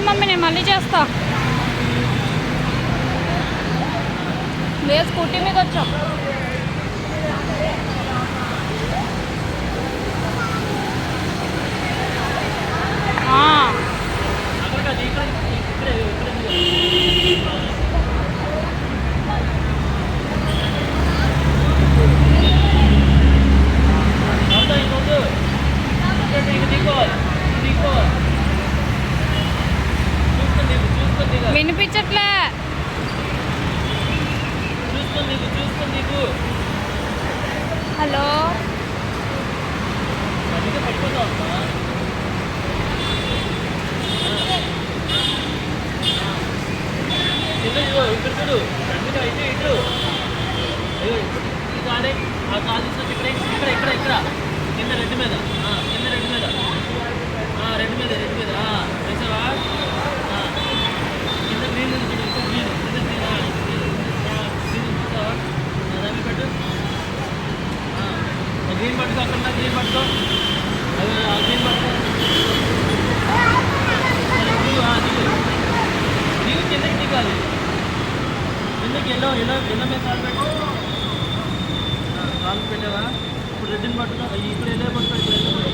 Mummy, నేను మళ్ళీ చేస్తా. లేదు, స్కూటీ మీద వచ్చాం. వినిపించట్లే. హలో, ఇక్కడ చూడు, ఇటు ఈ కాడే ఆ కాలు తీసుకొచ్చి ఇక్కడ ఇక్కడ ఇక్కడ కింద రెడ్డి మీద, కింద రెడ్డి మీద, రెడ్డి మీద వేసావా? కింద గ్రీన్ చూడు, ఇంకో గ్రీన్, కింద గ్రీన్ చూసావా? దాన్ని పెట్టు, గ్రీన్ పట్టుకో, అక్కడ గ్రీన్ పట్టుకో, గ్రీన్ పట్టుకో, దిగు కిందకి దిగాలి. కిందకి ఎల్లో మీద కాలు పెట్టు, కాలు పెట్టావా? ఇప్పుడు రెడ్డిని పట్టుకో, ఇప్పుడు ఎల్లో పట్టుకో,